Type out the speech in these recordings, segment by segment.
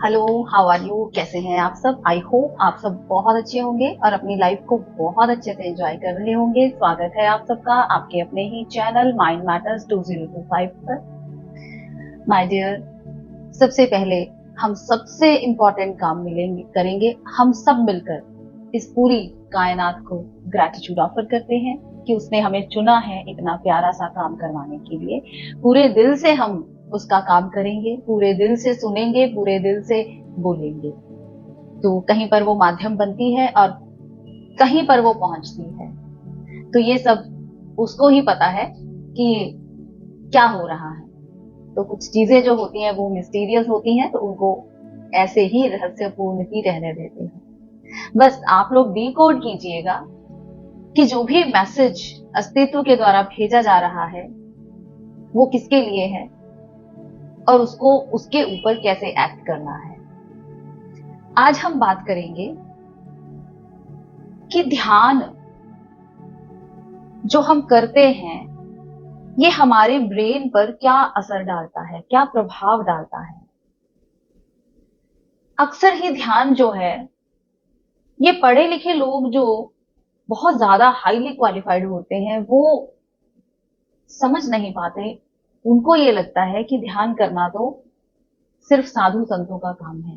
Hello, how are you? कैसे हैं आप सब? आई होप आप सब बहुत अच्छे होंगे और अपनी लाइफ को बहुत अच्छे से एंजॉय कर रहे होंगे। स्वागत है आप सबका आपके अपने ही चैनल माइंड मैटर्स 2025 पर। माय डियर, सबसे पहले हम सबसे इम्पोर्टेंट काम मिलेंगे करेंगे हम सब मिलकर इस पूरी कायनात को ग्रैटिट्यूड ऑफर करते हैं कि उसने हमें चुना है इतना प्यारा सा काम करवाने के लिए। पूरे दिल से हम उसका काम करेंगे, पूरे दिल से सुनेंगे, पूरे दिल से बोलेंगे। तो कहीं पर वो माध्यम बनती है और कहीं पर वो पहुंचती है। तो ये सब उसको ही पता है कि क्या हो रहा है। तो कुछ चीजें जो होती हैं वो मिस्टीरियस होती हैं, तो उनको ऐसे ही रहस्यपूर्ण ही रहने देते हैं। बस आप लोग डिकोड कीजिएगा कि जो भी मैसेज अस्तित्व के द्वारा भेजा जा रहा है वो किसके लिए है और उसको उसके ऊपर कैसे एक्ट करना है। आज हम बात करेंगे कि ध्यान जो हम करते हैं ये हमारे ब्रेन पर क्या असर डालता है, क्या प्रभाव डालता है। अक्सर ही ध्यान जो है ये पढ़े लिखे लोग जो बहुत ज्यादा हाईली क्वालिफाइड होते हैं वो समझ नहीं पाते। उनको ये लगता है कि ध्यान करना तो सिर्फ साधु संतों का काम है,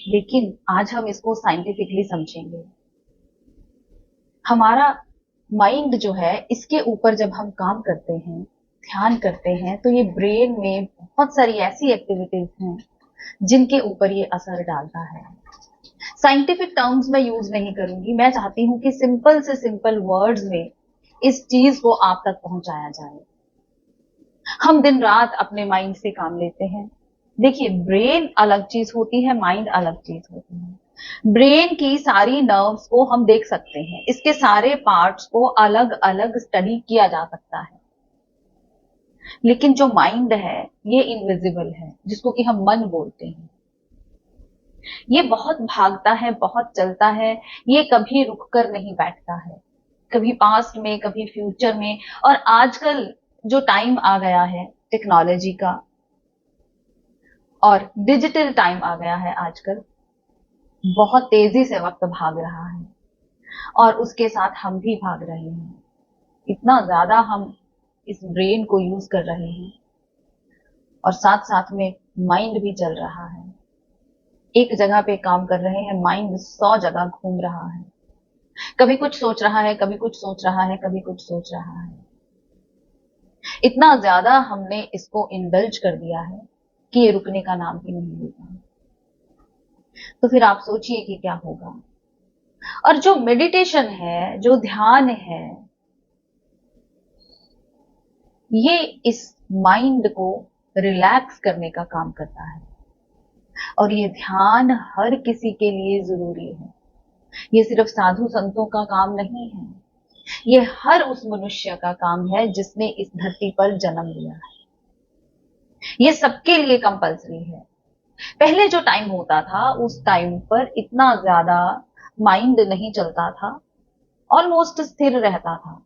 लेकिन आज हम इसको साइंटिफिकली समझेंगे। हमारा माइंड जो है इसके ऊपर जब हम काम करते हैं, ध्यान करते हैं, तो ये ब्रेन में बहुत सारी ऐसी एक्टिविटीज हैं जिनके ऊपर ये असर डालता है। साइंटिफिक टर्म्स में यूज नहीं करूंगी, मैं चाहती हूं कि सिंपल से सिंपल वर्ड्स में इस चीज को आप तक पहुंचाया जाए। हम दिन रात अपने माइंड से काम लेते हैं। देखिए, ब्रेन अलग चीज होती है, माइंड अलग चीज होती है। ब्रेन की सारी नर्व्स को हम देख सकते हैं, इसके सारे पार्ट्स को अलग अलग स्टडी किया जा सकता है। लेकिन जो माइंड है ये इनविजिबल है, जिसको कि हम मन बोलते हैं। ये बहुत भागता है, बहुत चलता है, ये कभी रुक कर नहीं बैठता है, कभी पास्ट में, कभी फ्यूचर में। और आजकल जो टाइम आ गया है टेक्नोलॉजी का और डिजिटल टाइम आ गया है आजकल, बहुत तेजी से वक्त भाग रहा है और उसके साथ हम भी भाग रहे हैं। इतना ज्यादा हम इस ब्रेन को यूज कर रहे हैं और साथ साथ में माइंड भी चल रहा है। एक जगह पे काम कर रहे हैं, माइंड 100 जगह घूम रहा है। कभी कुछ सोच रहा है, कभी कुछ सोच रहा है, कभी कुछ सोच रहा है। इतना ज्यादा हमने इसको इंडल्ज कर दिया है कि ये रुकने का नाम ही नहीं लेता। तो फिर आप सोचिए कि क्या होगा। और जो मेडिटेशन है, जो ध्यान है, ये इस माइंड को रिलैक्स करने का काम करता है। और ये ध्यान हर किसी के लिए जरूरी है। ये सिर्फ साधु संतों का काम नहीं है, ये हर उस मनुष्य का काम है जिसने इस धरती पर जन्म लिया है। ये सबके लिए कंपलसरी है। पहले जो टाइम होता था उस टाइम पर इतना ज्यादा माइंड नहीं चलता था, ऑलमोस्ट स्थिर रहता था।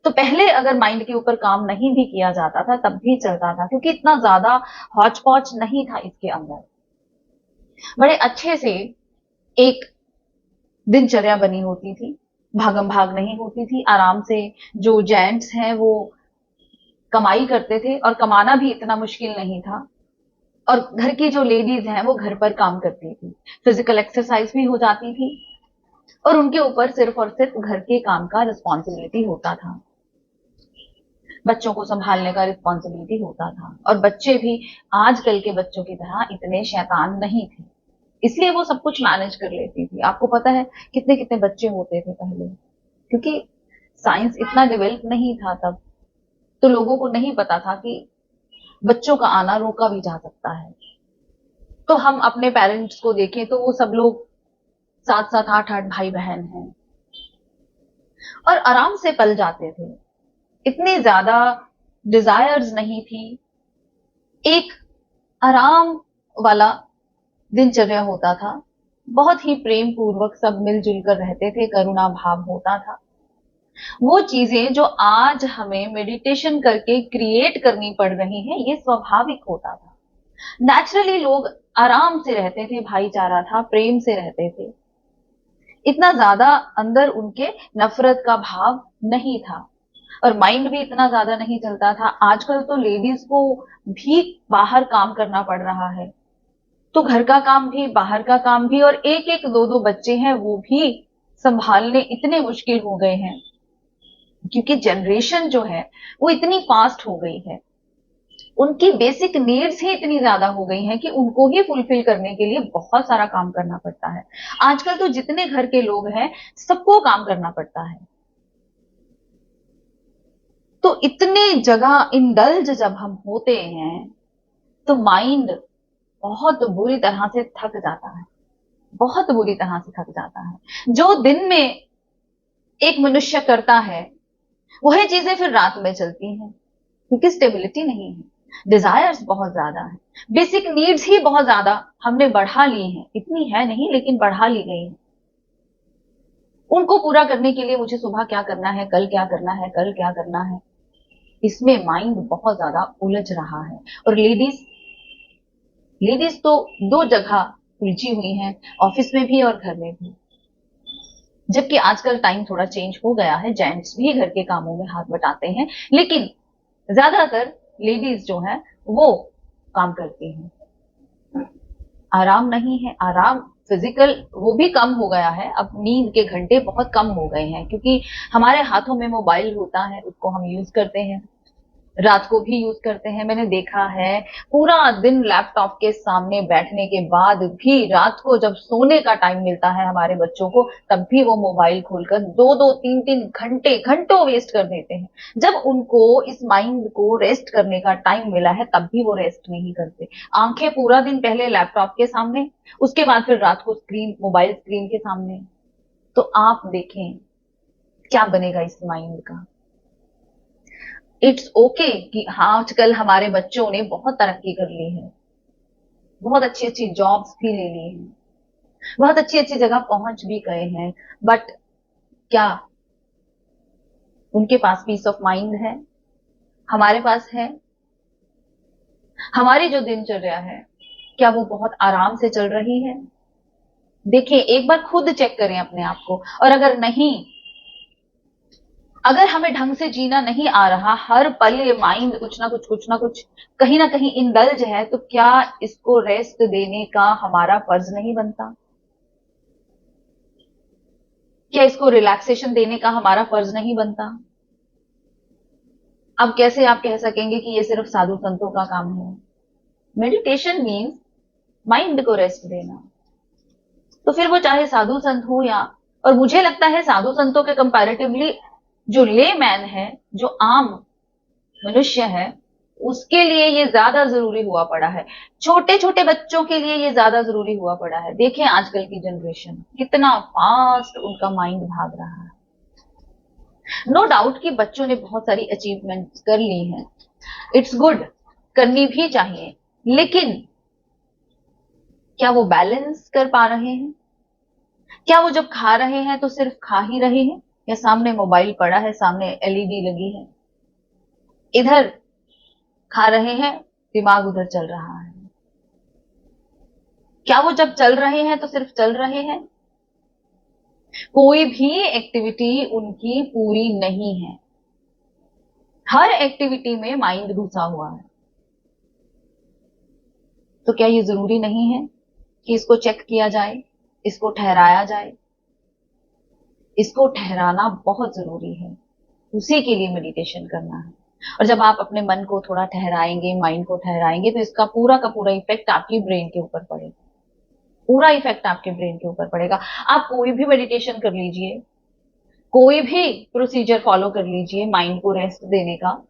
तो पहले अगर माइंड के ऊपर काम नहीं भी किया जाता था तब भी चलता था, क्योंकि इतना ज्यादा हौच पौच नहीं था इसके अंदर। बड़े अच्छे से एक दिनचर्या बनी होती थी, भागम भाग नहीं होती थी, आराम से। जो जेंट्स हैं वो कमाई करते थे और कमाना भी इतना मुश्किल नहीं था। और घर की जो लेडीज हैं वो घर पर काम करती थी, फिजिकल एक्सरसाइज भी हो जाती थी और उनके ऊपर सिर्फ और सिर्फ घर के काम का रिस्पॉन्सिबिलिटी होता था, बच्चों को संभालने का रिस्पॉन्सिबिलिटी होता था। और बच्चे भी आजकल के बच्चों की तरह इतने शैतान नहीं थे, इसलिए वो सब कुछ मैनेज कर लेती थी। आपको पता है कितने कितने बच्चे होते थे पहले, क्योंकि साइंस इतना डेवलप नहीं था तब। तो लोगों को नहीं पता था कि बच्चों का आना रोका भी जा सकता है। तो हम अपने पेरेंट्स को देखें तो वो सब लोग 7-7, 8-8 भाई बहन हैं और आराम से पल जाते थे। इतनी ज्यादा डिजायर्स नहीं थी, एक आराम वाला दिनचर्या होता था। बहुत ही प्रेम पूर्वक सब मिलजुल कर रहते थे, करुणा भाव होता था। वो चीजें जो आज हमें मेडिटेशन करके क्रिएट करनी पड़ रही हैं, ये स्वाभाविक होता था। नेचुरली लोग आराम से रहते थे, भाईचारा था, प्रेम से रहते थे, इतना ज्यादा अंदर उनके नफरत का भाव नहीं था, और माइंड भी इतना ज्यादा नहीं चलता था। आजकल तो लेडीज को भी बाहर काम करना पड़ रहा है, तो घर का काम भी, बाहर का काम भी, और एक एक दो दो बच्चे हैं वो भी संभालने इतने मुश्किल हो गए हैं, क्योंकि जनरेशन जो है वो इतनी फास्ट हो गई है, उनकी बेसिक नीड्स ही इतनी ज्यादा हो गई हैं कि उनको ही फुलफिल करने के लिए बहुत सारा काम करना पड़ता है। आजकल तो जितने घर के लोग हैं सबको काम करना पड़ता है, तो इतने जगह इंडल्ज जब हम होते हैं तो माइंड बहुत बुरी तरह से थक जाता है, बहुत बुरी तरह से थक जाता है। जो दिन में एक मनुष्य करता है वही चीजें फिर रात में चलती हैं, क्योंकि स्टेबिलिटी नहीं है, डिजायर्स बहुत ज्यादा है, बेसिक नीड्स ही बहुत ज्यादा हमने बढ़ा ली हैं, इतनी है नहीं लेकिन बढ़ा ली गई है। उनको पूरा करने के लिए मुझे सुबह क्या करना है, कल क्या करना है, कल क्या करना है, इसमें माइंड बहुत ज्यादा उलझ रहा है। और लेडीज लेडीज तो दो जगह उलझी हुई हैं, ऑफिस में भी और घर में भी। जबकि आजकल टाइम थोड़ा चेंज हो गया है, जेंट्स भी घर के कामों में हाथ बटाते हैं, लेकिन ज्यादातर लेडीज जो है वो काम करती हैं। आराम नहीं है, आराम फिजिकल वो भी कम हो गया है, अब नींद के घंटे बहुत कम हो गए हैं, क्योंकि हमारे हाथों में मोबाइल होता है, उसको हम यूज करते हैं, रात को भी यूज करते हैं। मैंने देखा है पूरा दिन लैपटॉप के सामने बैठने के बाद भी रात को जब सोने का टाइम मिलता है हमारे बच्चों को, तब भी वो मोबाइल खोलकर दो दो तीन तीन घंटे घंटों वेस्ट कर देते हैं। जब उनको इस माइंड को रेस्ट करने का टाइम मिला है तब भी वो रेस्ट नहीं करते, आंखें पूरा दिन पहले लैपटॉप के सामने, उसके बाद फिर रात को स्क्रीन, मोबाइल स्क्रीन के सामने। तो आप देखें क्या बनेगा इस माइंड का। इट्स ओके कि हाँ आजकल हमारे बच्चों ने बहुत तरक्की कर ली है, बहुत अच्छी अच्छी जॉब्स भी ले ली हैं, बहुत अच्छी अच्छी जगह पहुंच भी गए हैं, बट क्या उनके पास पीस ऑफ माइंड है? हमारे पास है? हमारी जो दिनचर्या है क्या वो बहुत आराम से चल रही है? देखिए एक बार खुद चेक करें अपने आप को, और अगर नहीं, अगर हमें ढंग से जीना नहीं आ रहा, हर पल ये माइंड कुछ ना कुछ कहीं ना कहीं इंडल्ज है, तो क्या इसको रेस्ट देने का हमारा फर्ज नहीं बनता? क्या इसको रिलैक्सेशन देने का हमारा फर्ज नहीं बनता? अब कैसे आप कह सकेंगे कि ये सिर्फ साधु संतों का काम है? मेडिटेशन मीन्स माइंड को रेस्ट देना, तो फिर वो चाहे साधु संत हो या, और मुझे लगता है साधु संतों के कंपैरेटिवली जो ले मैन है, जो आम मनुष्य है, उसके लिए ये ज्यादा जरूरी हुआ पड़ा है, छोटे छोटे बच्चों के लिए ये ज्यादा जरूरी हुआ पड़ा है। देखें आजकल की जनरेशन कितना फास्ट उनका माइंड भाग रहा है। नो डाउट कि बच्चों ने बहुत सारी अचीवमेंट्स कर ली हैं, इट्स गुड, करनी भी चाहिए, लेकिन क्या वो बैलेंस कर पा रहे हैं? क्या वो जब खा रहे हैं तो सिर्फ खा ही रहे हैं, या सामने मोबाइल पड़ा है, सामने एलईडी लगी है, इधर खा रहे हैं, दिमाग उधर चल रहा है? क्या वो जब चल रहे हैं तो सिर्फ चल रहे हैं? कोई भी एक्टिविटी उनकी पूरी नहीं है, हर एक्टिविटी में माइंड घुसा हुआ है। तो क्या ये जरूरी नहीं है कि इसको चेक किया जाए, इसको ठहराया जाए? इसको ठहराना बहुत जरूरी है, उसी के लिए मेडिटेशन करना है। और जब आप अपने मन को थोड़ा ठहराएंगे, माइंड को ठहराएंगे, तो इसका पूरा का पूरा इफेक्ट आपकी ब्रेन के ऊपर पड़ेगा, पूरा इफेक्ट आपके ब्रेन के ऊपर पड़ेगा। आप कोई भी मेडिटेशन कर लीजिए, कोई भी प्रोसीजर फॉलो कर लीजिए माइंड को रेस्ट देने का,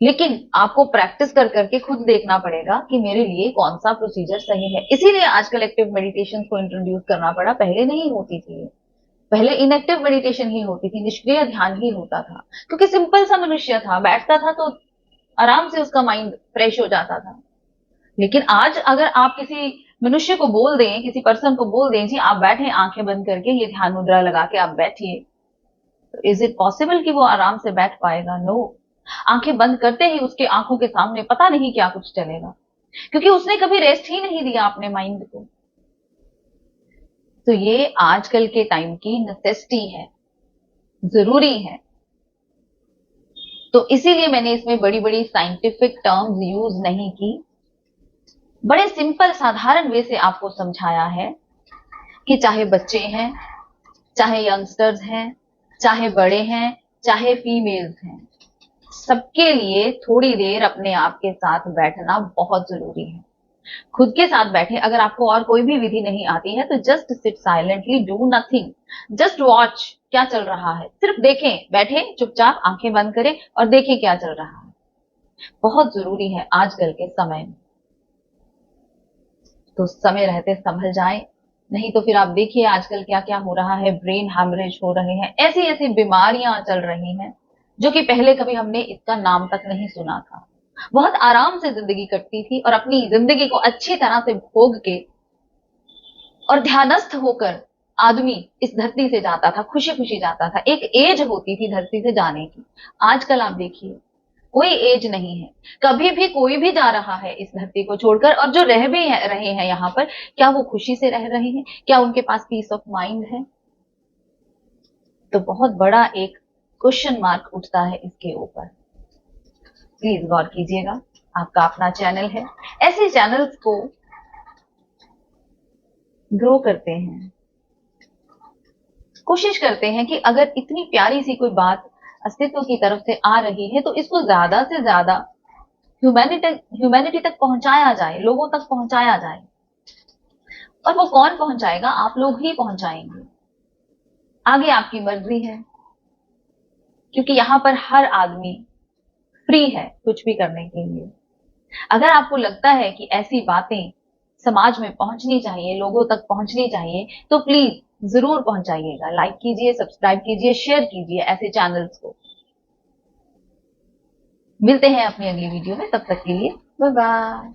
लेकिन आपको प्रैक्टिस कर करके खुद देखना पड़ेगा कि मेरे लिए कौन सा प्रोसीजर सही है। इसीलिए आजकल एक्टिव मेडिटेशन को इंट्रोड्यूस करना पड़ा, पहले नहीं होती थी। पहले इनएक्टिव मेडिटेशन ही होती थी, निष्क्रिय ध्यान ही होता था, क्योंकि सिंपल सा मनुष्य था, बैठता था तो आराम से उसका माइंड फ्रेश हो जाता था। लेकिन आज अगर आप किसी मनुष्य को बोल दें, किसी पर्सन को बोल दें, जी आप बैठे आंखें बंद करके, ये ध्यान मुद्रा लगा के आप बैठिए, तो इज इट पॉसिबल कि वो आराम से बैठ पाएगा? नो। आंखें बंद करते ही उसके आंखों के सामने पता नहीं क्या कुछ चलेगा, क्योंकि उसने कभी रेस्ट ही नहीं दिया अपने माइंड को। तो ये आजकल के टाइम की नेसेसिटी है, जरूरी है। तो इसीलिए मैंने इसमें बड़ी बड़ी साइंटिफिक टर्म्स यूज नहीं की, बड़े सिंपल साधारण वे से आपको समझाया है कि चाहे बच्चे हैं, चाहे यंगस्टर्स हैं, चाहे बड़े हैं, चाहे फीमेल्स हैं, सबके लिए थोड़ी देर अपने आप के साथ बैठना बहुत जरूरी है। खुद के साथ बैठे, अगर आपको और कोई भी विधि नहीं आती है तो just sit silently, do nothing, just watch क्या चल रहा है, सिर्फ देखें, बैठे चुपचाप आंखें बंद करें और देखें क्या चल रहा है। बहुत जरूरी है आजकल के समय में। तो समय रहते संभल जाए, नहीं तो फिर आप देखिए आजकल क्या क्या हो रहा है, ब्रेन हैमरेज हो रहे हैं, ऐसी ऐसी बीमारियां चल रही हैं जो कि पहले कभी हमने इसका नाम तक नहीं सुना था। बहुत आराम से जिंदगी कटती थी और अपनी जिंदगी को अच्छी तरह से भोग के और ध्यानस्थ होकर आदमी इस धरती से जाता था, खुशी खुशी जाता था। एक एज होती थी धरती से जाने की। आजकल आप देखिए कोई एज नहीं है, कभी भी कोई भी जा रहा है इस धरती को छोड़कर, और जो रह भी रहे हैं यहाँ पर, क्या वो खुशी से रह रहे हैं? क्या उनके पास पीस ऑफ माइंड है? तो बहुत बड़ा एक क्वेश्चन मार्क उठता है इसके ऊपर। प्लीज गौर कीजिएगा, आपका अपना चैनल है, ऐसे चैनल्स को ग्रो करते हैं, कोशिश करते हैं कि अगर इतनी प्यारी सी कोई बात अस्तित्व की तरफ से आ रही है तो इसको ज्यादा से ज्यादा ह्यूमैनिटी तक पहुंचाया जाए, लोगों तक पहुंचाया जाए। और वो कौन पहुंचाएगा? आप लोग ही पहुंचाएंगे। आगे आपकी मर्जी है, क्योंकि यहां पर हर आदमी फ्री है कुछ भी करने के लिए। अगर आपको लगता है कि ऐसी बातें समाज में पहुंचनी चाहिए, लोगों तक पहुंचनी चाहिए, तो प्लीज जरूर पहुंचाइएगा। लाइक कीजिए, सब्सक्राइब कीजिए, शेयर कीजिए ऐसे चैनल्स को। मिलते हैं अपनी अगली वीडियो में, तब तक के लिए बाय बाय।